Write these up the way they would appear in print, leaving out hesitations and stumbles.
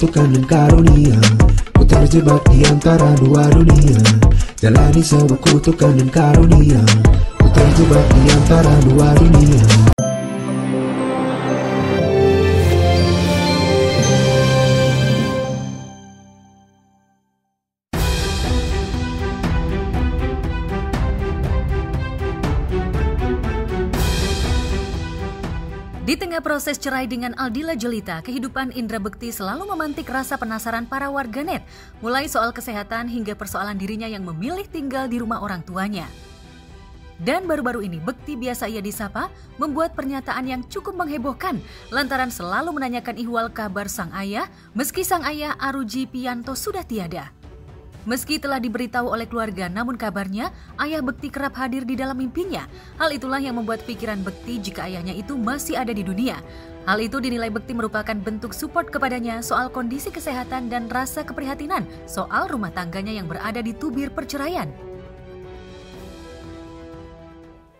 Tuhan dan karunia, ku terjebak di antara dua dunia. Jalani sebuah kutukan dan karunia, ku terjebak di antara dua dunia. Di tengah proses cerai dengan Aldila Jelita, kehidupan Indra Bekti selalu memantik rasa penasaran para warganet, mulai soal kesehatan hingga persoalan dirinya yang memilih tinggal di rumah orang tuanya. Dan baru-baru ini Bekti biasa ia disapa membuat pernyataan yang cukup menghebohkan lantaran selalu menanyakan ihwal kabar sang ayah meski sang ayah Aruji Pianto sudah tiada. Meski telah diberitahu oleh keluarga, namun kabarnya ayah Bekti kerap hadir di dalam mimpinya. Hal itulah yang membuat pikiran Bekti jika ayahnya itu masih ada di dunia. Hal itu dinilai Bekti merupakan bentuk support kepadanya soal kondisi kesehatan dan rasa keprihatinan soal rumah tangganya yang berada di tubir perceraian.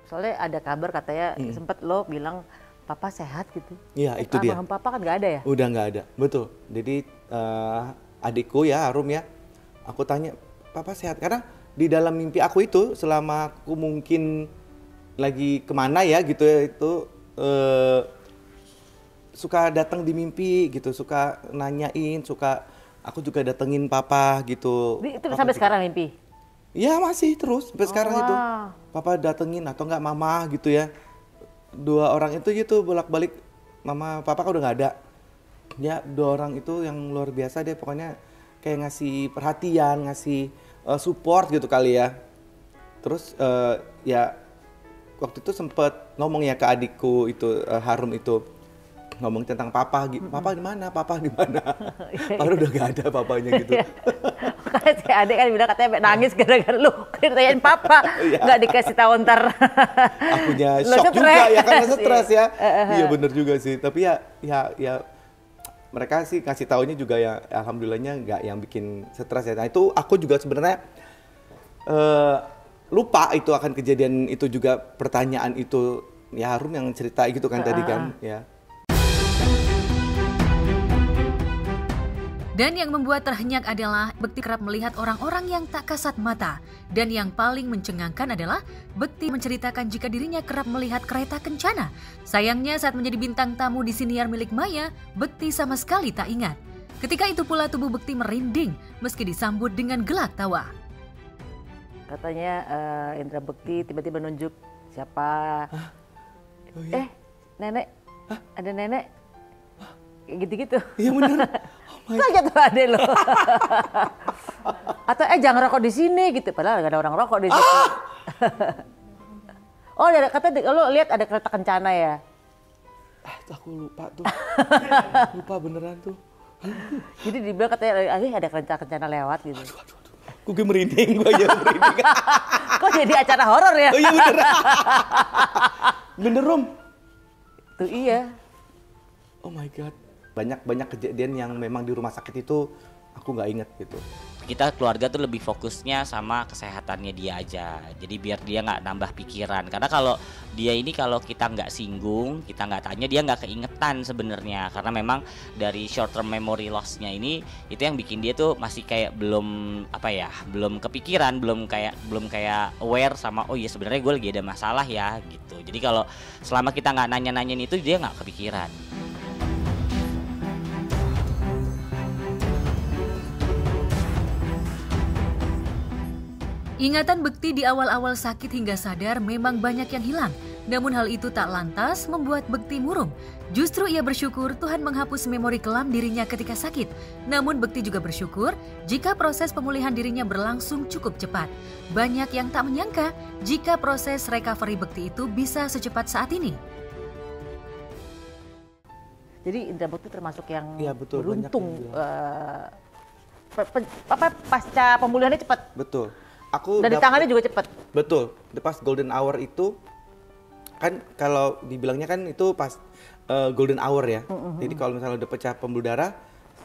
Soalnya ada kabar katanya sempat lo bilang papa sehat gitu. Iya, itu dia. Papa kan nggak ada ya? Udah nggak ada, betul. Jadi adikku ya, Arum ya, aku tanya, papa sehat? Karena di dalam mimpi aku itu, selama aku mungkin lagi kemana ya gitu ya, itu suka datang di mimpi gitu, suka nanyain, aku juga datengin papa gitu. Itu papa sampai juga, sekarang mimpi? Iya masih terus, sampai sekarang itu. Papa datengin atau enggak mama gitu ya. Dua orang itu gitu bolak-balik, mama papa kan udah nggak ada. Ya dua orang itu yang luar biasa deh pokoknya. Kayak ngasih perhatian, ngasih support gitu kali ya. Terus ya waktu itu sempet ngomong ya ke adikku itu, Harum itu. Ngomong tentang papa, papa di mana? Papa di mana? Padahal udah gak ada papanya gitu. Makanya si adik kan bilang katanya nangis gara-gara lu ditanyain papa. Nggak dikasih tahu ntar. Akunya shock juga ya, karena stres ya. Iya bener juga sih, tapi ya mereka sih kasih taunya juga ya alhamdulillahnya nggak yang bikin stres ya. Nah itu aku juga sebenarnya lupa itu akan kejadian itu juga, pertanyaan itu ya Harum yang cerita gitu kan tadi kan ya. Dan yang membuat terhenyak adalah Bekti kerap melihat orang-orang yang tak kasat mata. Dan yang paling mencengangkan adalah Bekti menceritakan jika dirinya kerap melihat kereta kencana. Sayangnya saat menjadi bintang tamu di siniar milik Maya, Bekti sama sekali tak ingat. Ketika itu pula tubuh Bekti merinding meski disambut dengan gelak tawa. Katanya Indra Bekti tiba-tiba nunjuk siapa. Oh, iya? Nenek, ada nenek. Kayak gitu-gitu. Iya bener. Tanya tuh adek lo. Atau jangan rokok di sini gitu. Padahal gak ada orang rokok di situ. Oh, katanya lo lihat ada kereta kencana ya? Aku lupa tuh. Lupa beneran tuh. Jadi dibilang katanya ada kereta kencana lewat gitu. Aduh. Gue merinding, gue aja merinding. Kok jadi acara horor ya? Oh iya bener. Bener Rom. Tuh iya. Oh my god. Banyak kejadian yang memang di rumah sakit itu aku nggak inget gitu. Kita keluarga tuh lebih fokusnya sama kesehatannya dia aja. Jadi biar dia nggak nambah pikiran. Karena kalau dia ini kalau kita nggak singgung, kita nggak tanya, dia nggak keingetan sebenarnya. Karena memang dari short term memory loss-nya ini itu yang bikin dia tuh masih kayak belum kepikiran, belum kayak aware sama oh iya sebenarnya gue lagi ada masalah ya gitu. Jadi kalau selama kita nggak nanya-nanyain itu dia nggak kepikiran. Ingatan Bekti di awal-awal sakit hingga sadar memang banyak yang hilang. Namun hal itu tak lantas membuat Bekti murung. Justru ia bersyukur Tuhan menghapus memori kelam dirinya ketika sakit. Namun Bekti juga bersyukur jika proses pemulihan dirinya berlangsung cukup cepat. Banyak yang tak menyangka jika proses recovery Bekti itu bisa secepat saat ini. Jadi Indra Bekti termasuk yang ya, betul, beruntung. Pasca pemulihannya cepat. Betul. Dan ditangannya juga cepat. Betul. Pas golden hour itu kan kalau dibilangnya kan itu pas golden hour ya. Jadi kalau misalnya udah pecah pembuluh darah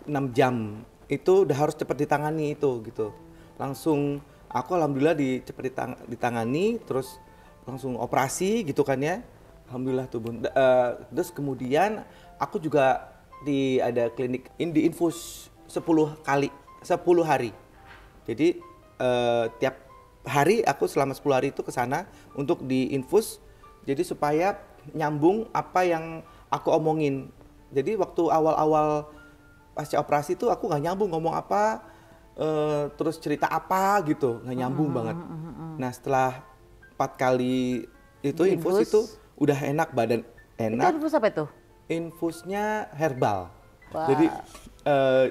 6 jam itu udah harus cepat ditangani itu gitu. Langsung aku alhamdulillah cepat ditangani terus langsung operasi gitu kan ya. Alhamdulillah tuh Bun. Terus kemudian aku juga ada klinik di infus 10 hari. Jadi tiap hari aku selama 10 hari itu ke sana untuk diinfus, jadi supaya nyambung apa yang aku omongin. Jadi waktu awal-awal pasca operasi itu aku nggak nyambung ngomong apa, terus cerita apa gitu, nggak nyambung banget. Nah setelah 4 kali itu infus itu udah enak, badan enak. Itu infus apa itu? Infusnya herbal. Wah. Jadi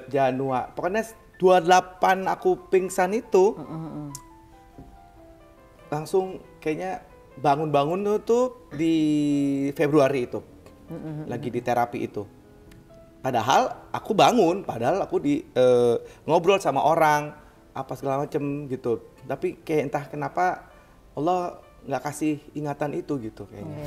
Januari, pokoknya 28 aku pingsan itu langsung kayaknya bangun-bangun tuh di Februari itu lagi di terapi itu. Padahal aku bangun, padahal aku ngobrol sama orang apa segala macem gitu. Tapi kayak entah kenapa Allah nggak kasih ingatan itu gitu kayaknya.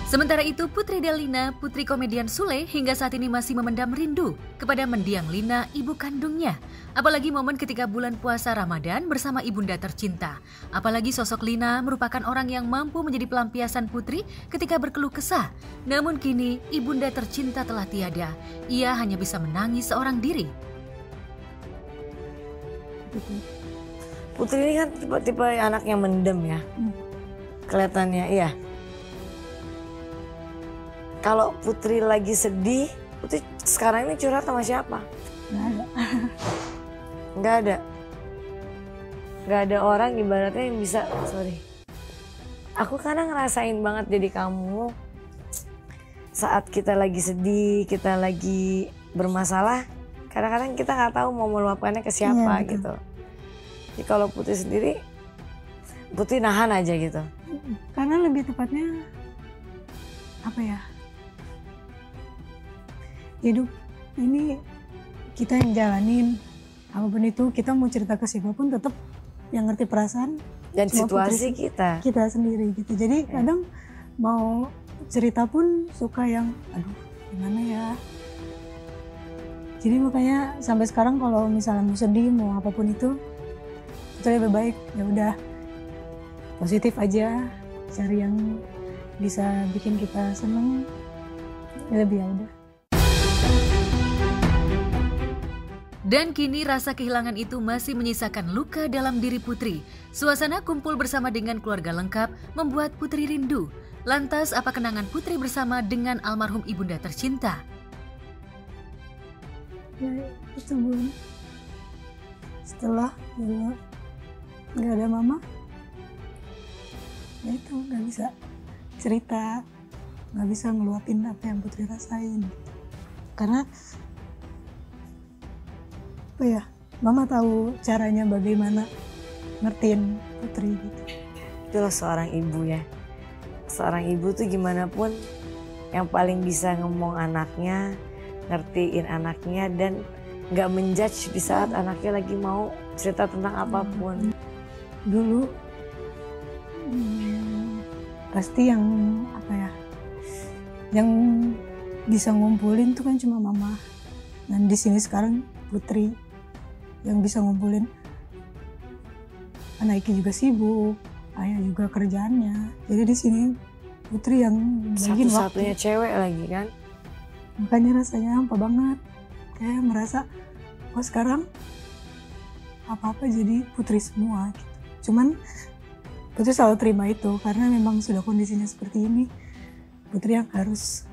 Sementara itu, Putri Delina, putri komedian Sule, hingga saat ini masih memendam rindu kepada mendiang Lina, ibu kandungnya. Apalagi momen ketika bulan puasa Ramadan bersama ibunda tercinta. Apalagi sosok Lina merupakan orang yang mampu menjadi pelampiasan Putri ketika berkeluh kesah. Namun kini, ibunda tercinta telah tiada. Ia hanya bisa menangis seorang diri. Putri ini kan tipe anak yang mendem ya. Kelihatannya, iya. Kalau Putri lagi sedih, Putri sekarang ini curhat sama siapa? Nggak ada. Nggak ada. Nggak ada orang ibaratnya yang bisa, sorry. Aku kadang ngerasain banget jadi kamu saat kita lagi sedih, kita lagi bermasalah, kadang-kadang kita nggak tahu mau meluapkannya ke siapa gitu. Jadi kalau Putri sendiri, Putri nahan aja gitu. Karena lebih tepatnya apa ya? Hidup ini kita yang jalanin, apapun itu kita mau cerita ke siapapun tetap yang ngerti perasaan dan cuma situasi Putri, kita sendiri gitu. Jadi kadang mau cerita pun suka yang aduh gimana ya. Jadi makanya sampai sekarang kalau misalnya mau sedih mau apapun itu lebih baik ya udah positif aja, cari yang bisa bikin kita seneng, lebih ya udah. Dan kini rasa kehilangan itu masih menyisakan luka dalam diri Putri. Suasana kumpul bersama dengan keluarga lengkap membuat Putri rindu. Lantas apa kenangan Putri bersama dengan almarhum ibunda tercinta? Ya itu Bun. Setelah nggak ada mama, ya itu nggak bisa cerita, nggak bisa ngeluapin apa yang Putri rasain. Karena apa ya, mama tahu caranya bagaimana ngertiin Putri gitu. itulah seorang ibu ya. Seorang ibu tuh gimana pun yang paling bisa ngomong anaknya, ngertiin anaknya dan nggak menjudge di saat anaknya lagi mau cerita tentang apapun. Dulu pasti yang apa ya, yang bisa ngumpulin tuh kan cuma mama. Dan di sini sekarang Putri yang bisa ngumpulin. Anaknya juga sibuk, ayah juga kerjaannya. Jadi di sini Putri yang bagiin Satu-satunya waktu. cewek lagi kan. Makanya rasanya hampa banget. Kayak merasa, oh sekarang apa-apa jadi Putri semua gitu. Cuman Putri selalu terima itu karena memang sudah kondisinya seperti ini. Putri yang harus.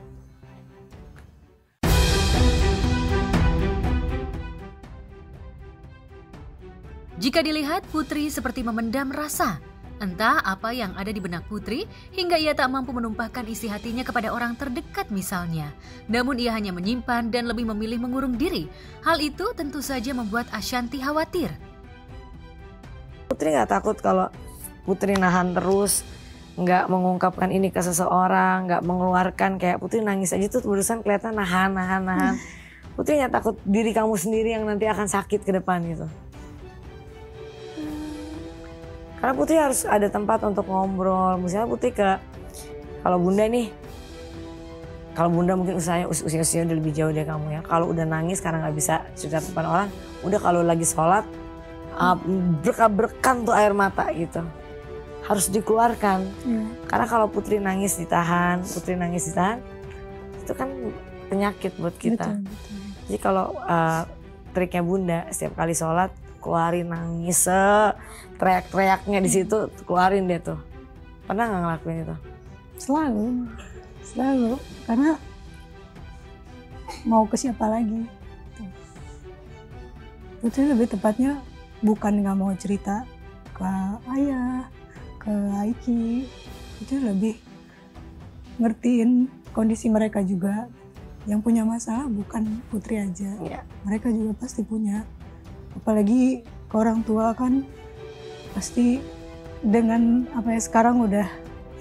Jika dilihat, Putri seperti memendam rasa. Entah apa yang ada di benak Putri hingga ia tak mampu menumpahkan isi hatinya kepada orang terdekat misalnya. Namun ia hanya menyimpan dan lebih memilih mengurung diri. Hal itu tentu saja membuat Ashanti khawatir. Putri nggak takut kalau Putri nahan terus, nggak mengungkapkan ini ke seseorang, nggak mengeluarkan, kayak Putri nangis aja tuh berusaha kelihatan nahan. Putri nggak takut diri kamu sendiri yang nanti akan sakit ke depan gitu? Karena Putri harus ada tempat untuk ngobrol. Misalnya Putri kalau bunda nih kalau bunda mungkin usia udah lebih jauh dari kamu ya. Kalau udah nangis karena nggak bisa cerita depan orang, udah kalau lagi sholat berkah-berkan tuh air mata gitu. Harus dikeluarkan. Karena kalau Putri nangis ditahan, itu kan penyakit buat kita. Betul. Jadi kalau triknya bunda, setiap kali sholat keluarin nangis, teriak-teriaknya di situ keluarin deh tuh. Pernah nggak ngelakuin itu? Selalu, karena mau ke siapa lagi. Putri lebih tepatnya bukan nggak mau cerita ke ayah, ke Aiki, itu lebih ngertiin kondisi mereka juga. Yang punya masalah bukan Putri aja, mereka juga pasti punya. Apalagi ke orang tua kan pasti dengan apa ya sekarang udah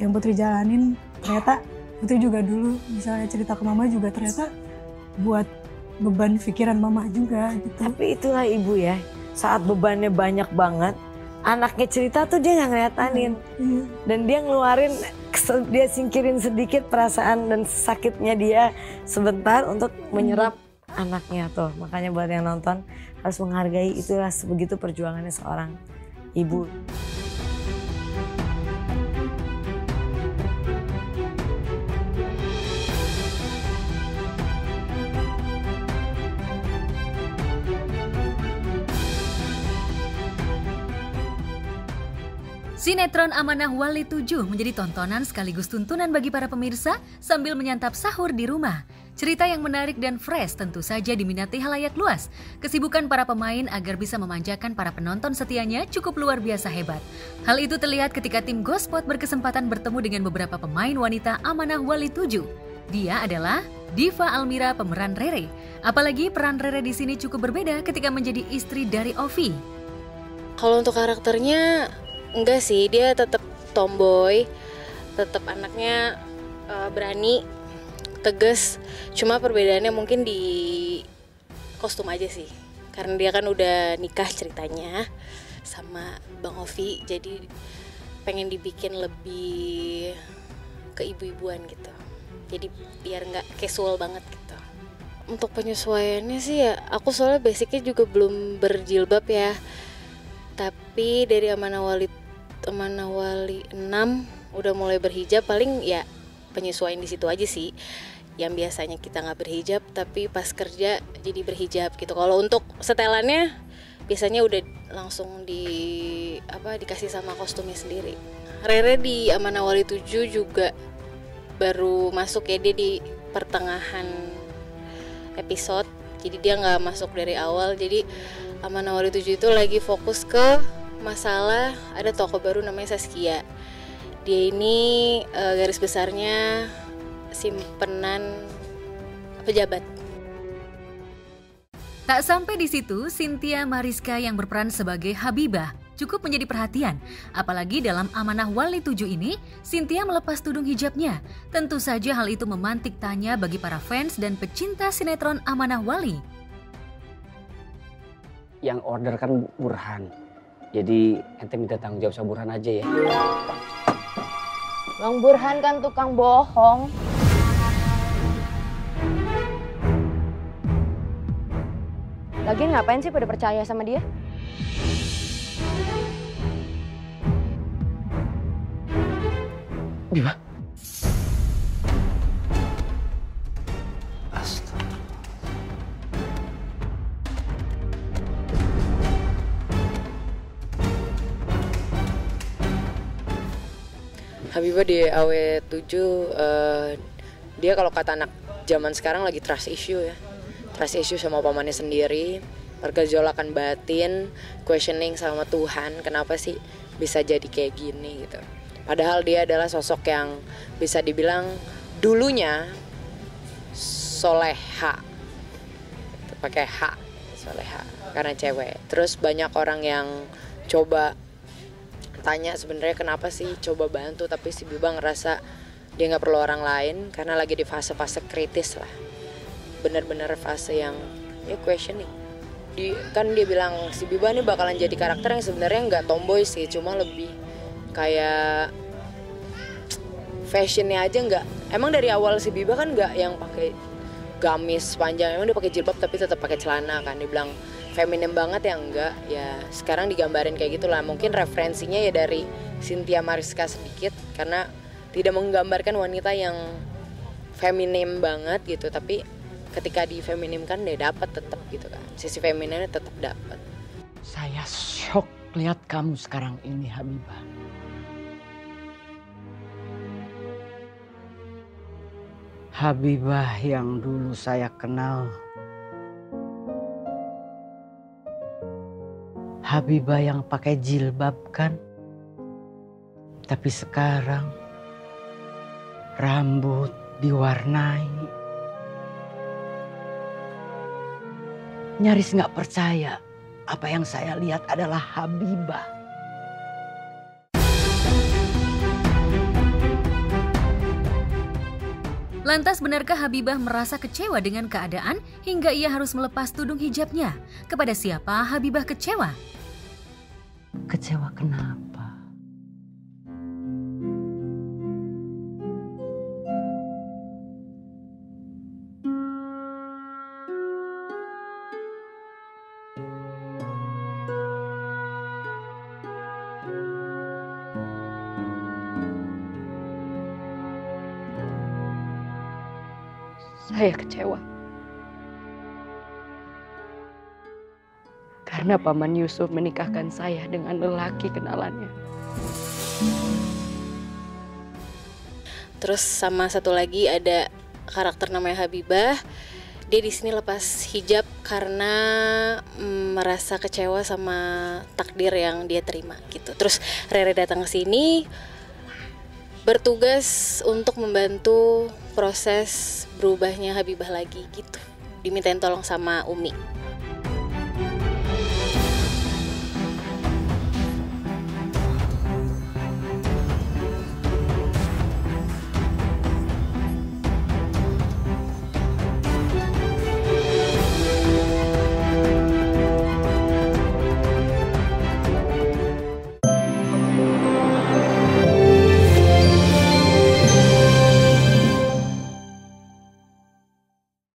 yang Putri jalanin, ternyata Putri juga dulu misalnya cerita ke mama juga ternyata buat beban pikiran mama juga gitu. Tapi itulah ibu ya, saat bebannya banyak banget, anaknya cerita tuh dia nggak ngeliatanin. Dan dia ngeluarin, dia singkirin sedikit perasaan dan sakitnya dia sebentar untuk menyerap anaknya tuh. Makanya buat yang nonton harus menghargai, itulah sebegitu perjuangannya seorang ibu. Sinetron Amanah Wali 7 menjadi tontonan sekaligus tuntunan bagi para pemirsa sambil menyantap sahur di rumah. Cerita yang menarik dan fresh tentu saja diminati halayak luas. Kesibukan para pemain agar bisa memanjakan para penonton setianya cukup luar biasa hebat. Hal itu terlihat ketika tim Gospot berkesempatan bertemu dengan beberapa pemain wanita Amanah Wali 7. Dia adalah Diva Almira pemeran Rere. Apalagi peran Rere di sini cukup berbeda ketika menjadi istri dari Ovi. Kalau untuk karakternya enggak sih, dia tetap tomboy, tetap anaknya berani, tegas. Cuma perbedaannya mungkin di kostum aja sih, karena dia kan udah nikah ceritanya sama Bang Ovi, jadi pengen dibikin lebih keibu-ibuan gitu. Jadi biar nggak casual banget gitu. Untuk penyesuaiannya sih ya, aku soalnya basicnya juga belum berjilbab ya. Tapi dari Amanah Wali 6 udah mulai berhijab, paling ya penyesuaian di situ aja sih. Yang biasanya kita nggak berhijab tapi pas kerja jadi berhijab gitu. Kalau untuk setelannya biasanya udah langsung dikasih sama kostumnya sendiri. Rere di Amanah Wali 7 juga baru masuk ya, dia di pertengahan episode. Jadi dia nggak masuk dari awal. Jadi Amanah Wali 7 itu lagi fokus ke masalah ada tokoh baru namanya Saskia. Dia ini garis besarnya simpenan pejabat. Tak sampai di situ, Cynthia Mariska yang berperan sebagai Habibah cukup menjadi perhatian. Apalagi dalam Amanah Wali 7 ini, Cynthia melepas tudung hijabnya. Tentu saja hal itu memantik tanya bagi para fans dan pecinta sinetron Amanah Wali. Yang order kan Burhan. Jadi ente minta tanggung jawab sama Burhan aja ya. Bang Burhan kan tukang bohong. Lagian ngapain sih pada percaya sama dia? Gimana? Habibah di AW7 dia kalau kata anak zaman sekarang lagi trust issue ya. Trust issue sama pamannya sendiri, pergejolakan batin, questioning sama Tuhan, kenapa sih bisa jadi kayak gini gitu. Padahal dia adalah sosok yang bisa dibilang dulunya soleha, pakai H, soleha karena cewek. Terus banyak orang yang coba tanya sebenarnya kenapa sih coba bantu, tapi si Biba ngerasa dia nggak perlu orang lain karena lagi di fase-fase kritis lah, bener-bener fase yang ya questioning. Kan dia bilang si Biba ini bakalan jadi karakter yang sebenarnya nggak tomboy sih, cuma lebih kayak fashionnya aja nggak emang dari awal si Biba kan nggak yang pakai gamis panjang, emang dia pakai jilbab tapi tetap pakai celana kan. Dia bilang feminim banget ya, enggak ya, sekarang digambarin kayak gitulah. Mungkin referensinya ya dari Cynthia Mariska sedikit, karena tidak menggambarkan wanita yang feminim banget gitu, tapi ketika difeminimkan dia dapat tetap gitu kan, sisi femininnya tetap dapat. Saya shock lihat kamu sekarang ini, Habibah. Habibah yang dulu saya kenal. Habibah yang pakai jilbab kan? Tapi sekarang rambut diwarnai. Nyaris nggak percaya apa yang saya lihat adalah Habibah. Lantas benarkah Habibah merasa kecewa dengan keadaan hingga ia harus melepas tudung hijabnya? Kepada siapa Habibah kecewa? Kecewa kenapa? Saya kecewa. Karena Paman Yusuf menikahkan saya dengan lelaki kenalannya. Terus sama satu lagi ada karakter namanya Habibah. Dia di sini lepas hijab karena merasa kecewa sama takdir yang dia terima gitu. Terus Rere datang ke sini bertugas untuk membantu proses berubahnya Habibah lagi gitu. Dimintain tolong sama Umi.